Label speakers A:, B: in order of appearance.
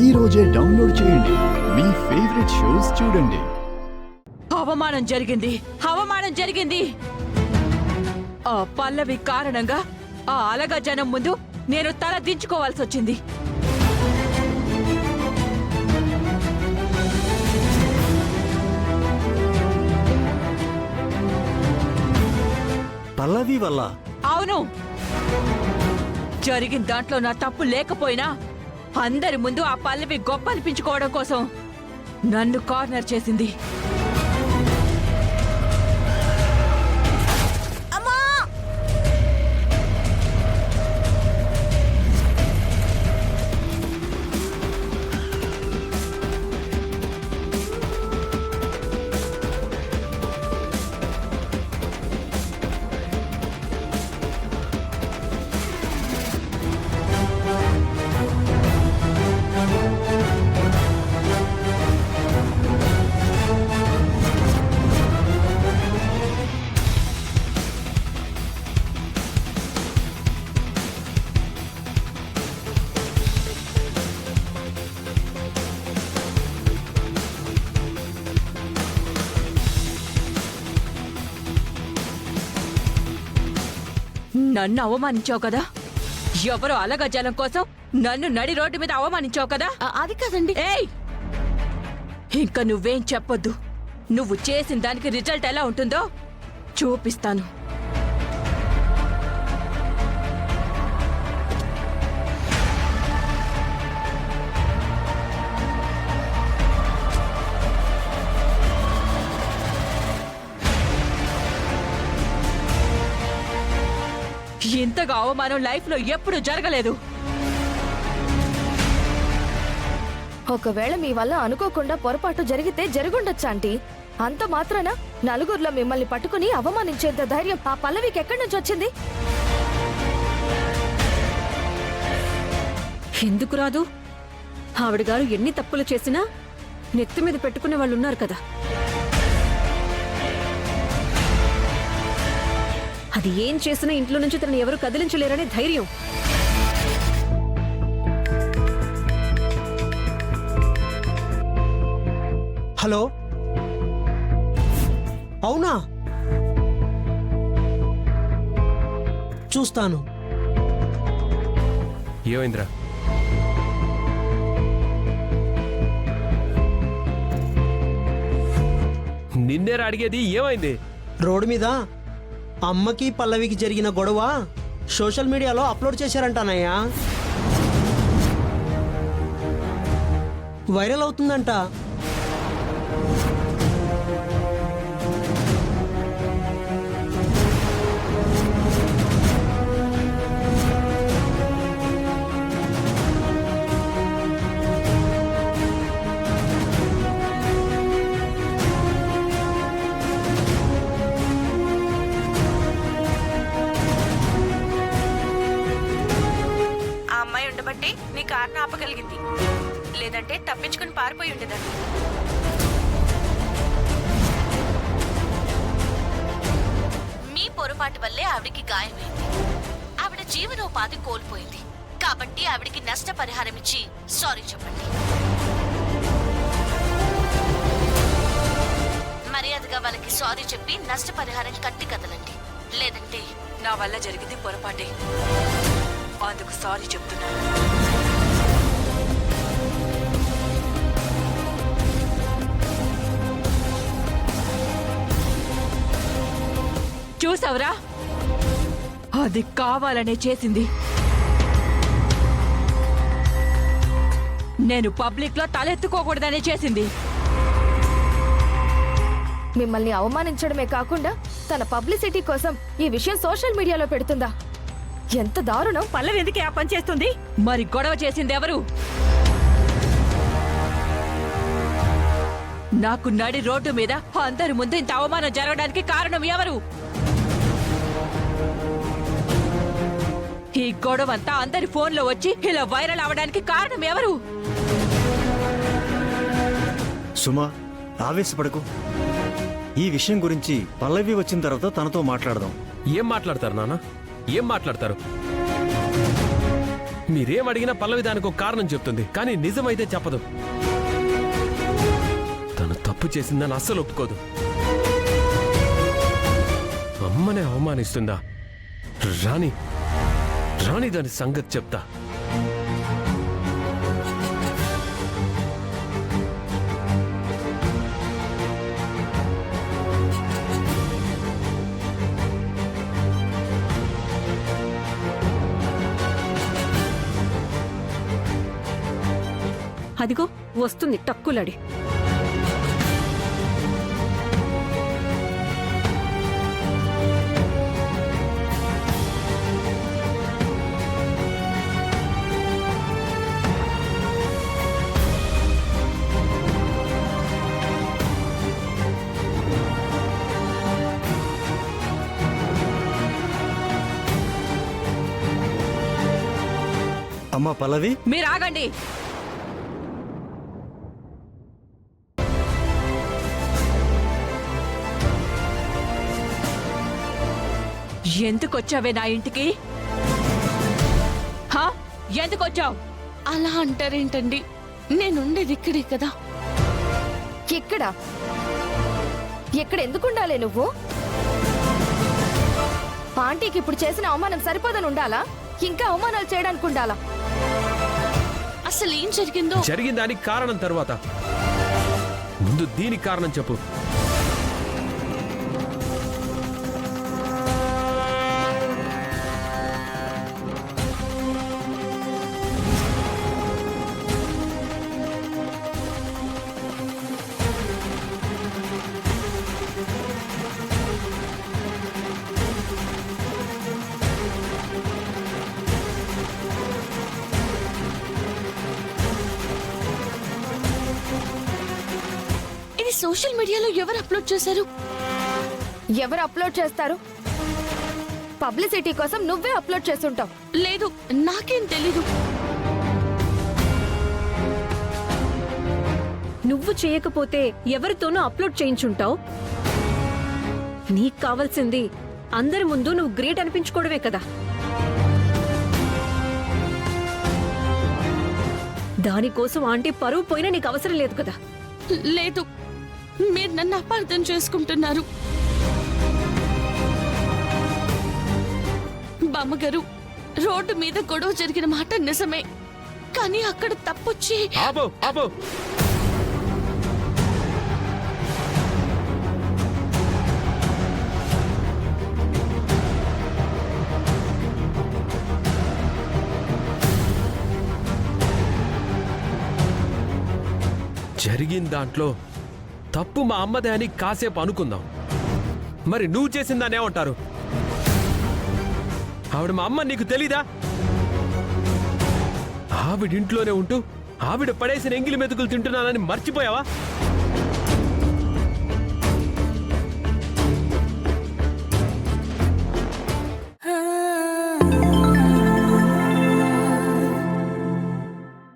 A: ఈ రోజే డౌన్లోడ్ చేయండి. మీ ఫేవరెట్ షోస్ చూడండి.
B: అవమానం జరిగింది. ఆ పల్లవి కారణంగా ఆ అలగా జనం ముందు నేను తల దించుకోవాల్సి వచ్చింది.
C: పల్లవి వల్ల?
B: అవును, జరిగిన దాంట్లో నా తప్పు లేకపోయినా అందరి ముందు ఆ పల్లవి గొప్ప అనిపించుకోవడం కోసం నన్ను కార్నర్ చేసింది. నన్ను అవమానించావు కదా, ఎవరో అలగా జలం కోసం నన్ను నడి రోడ్డు మీద అవమానించావు కదా.
D: అది కాదండి.
B: ఏయ్, ఇంకా నువ్వేం చెప్పొద్దు. నువ్వు చేసిన దానికి రిజల్ట్ ఎలా ఉంటుందో చూపిస్తాను. ఇంతగా అవమానం లైఫ్ లో ఎప్పుడు జరగలేదు.
D: ఒకవేళ మీ వల్ల అనుకోకుండా పొరపాటు జరిగితే జరుగుండొచ్చు ఆంటీ. అంత మాత్రాన నలుగురిలో మిమ్మల్ని పట్టుకుని అవమానించేంత ధైర్యం ఆ పల్లవికి ఎక్కడి నుంచి వచ్చింది?
E: ఎందుకు రాదు? ఆవిడ గారు ఎన్ని తప్పులు చేసినా నెత్తి మీద పెట్టుకునే వాళ్ళు ఉన్నారు కదా. అది ఏం చేసినా ఇంట్లో నుంచి తనని ఎవరు కదిలించలేరనే ధైర్యం.
F: హలో, అవునా? చూస్తాను.
G: ఏమైందిరా? నిన్నేరా అడిగేది, ఏమైంది?
F: రోడ్డు మీద అమ్మకి పల్లవికి జరిగిన గొడవ సోషల్ మీడియాలో అప్లోడ్ చేశారంటానయ్యా. వైరల్ అవుతుందంట.
D: ఉండబట్టే నీ కారును ఆపగలిగింది, లేదంటే తప్పించుకుని పారిపోయి ఉండేదాన్ని. మీ పొరపాటు వల్లే ఆవిడికి గాయమైంది. ఆవిడ జీవనోపాధి కోల్పోయింది. కాబట్టి ఆవిడికి నష్టపరిహారం ఇచ్చి సారీ చెప్పండి. మర్యాదగా వాళ్ళకి సారీ చెప్పి నష్టపరిహారం కట్టి కదలండి. లేదంటే
B: నా వల్ల జరిగింది పొరపాటే, అందుకు సారీ చెప్తున్నాను. చూసావురా, అది కావాలనే చేసింది. నేను పబ్లిక్ లో తలెత్తుకోకూడదనే చేసింది.
D: మిమ్మల్ని అవమానించడమే కాకుండా తన పబ్లిసిటీ కోసం ఈ విషయం సోషల్ మీడియాలో పెడుతుందా? ఎంత దారుణం!
B: పల్లవి ఎందుకు ఆ పని చేస్తుంది? మరి గొడవ చేసింది ఎవరు? నాకు నడి రోడ్డు మీద అందరి ముందు ఇంత అవమానం జరగడానికి కారణం ఎవరు? ఈ గొడవంతా అందరి ఫోన్లో వచ్చి ఇలా వైరల్ అవడానికి కారణం ఎవరు?
C: సుమా, ఆవేశపడకు. ఈ విషయం గురించి పల్లవి వచ్చిన తర్వాత తనతో మాట్లాడదాం.
G: ఏం మాట్లాడతారు నాన్న? ఏం మాట్లాడతారు? మీరేం అడిగినా పల్లవి దానికి ఒక కారణం చెప్తుంది, కానీ నిజమైతే చెప్పదు. తను తప్పు చేసిందని అస్సలు ఒప్పుకోదు. అమ్మనే అవమానిస్తుందా? రాణి రాణి దాని సంగతి చెప్తా.
E: అదిగో వస్తుంది టక్కులడి.
C: అమ్మా పల్లవి,
B: మీరు ఆగండి. ఎందుకొచ్చావే నా ఇంటికి? హా? ఎందుకొచ్చావు?
H: అలా అంటారేంటండి? నేనుండేది ఇక్కడే కదా.
D: ఇక్కడ ఎందుకుండాలే నువ్వు? ఆంటీకి ఇప్పుడు చేసిన అవమానం సరిపోదని ఉండాలా? ఇంకా అవమానాలు చేయడానికి ఉండాలా?
H: అసలు ఏం జరిగిందో
G: జరిగిన దానికి కారణం తరువాత, ముందు దీనికి కారణం చెప్పు.
H: ఇది సోషల్ మీడియాలో ఎవరు అప్లోడ్ చేశారు?
D: ఎవరు అప్లోడ్ చేస్తారు? పబ్లిసిటీ కోసం నువ్వే అప్లోడ్ చేస్తుంటావు.
H: లేదు, నాకేం తెలీదు.
E: నువ్వు చేయకపోతే ఎవరితోనూ అప్లోడ్ చేయించుంటావు. నీకు కావాల్సింది అందరి ముందు నువ్వు గ్రేట్ అనిపించుకోవడమే కదా. దానికోసం ఆంటీ పరువు పోయినా నీకు అవసరం లేదు కదా.
H: లేదు, మీరు నన్ను అపార్థం చేసుకుంటున్నారు. బామ్మగారు, రోడ్డు మీద గొడవ జరిగిన మాట నిజమే, కానీ అక్కడ తప్పొచ్చి
G: ఆపో ఆపో. జరిగిన దాంట్లో తప్పు మా అమ్మదే అని కాసేపు అనుకుందాం. మరి నువ్వు చేసిన దాన్ని ఏమంటారు? ఆవిడ మా అమ్మ నీకు తెలీదా? ఆవిడింట్లోనే ఉంటూ ఆవిడ పడేసిన ఎంగిలి మెతుకులు తింటున్నానని మర్చిపోయావా?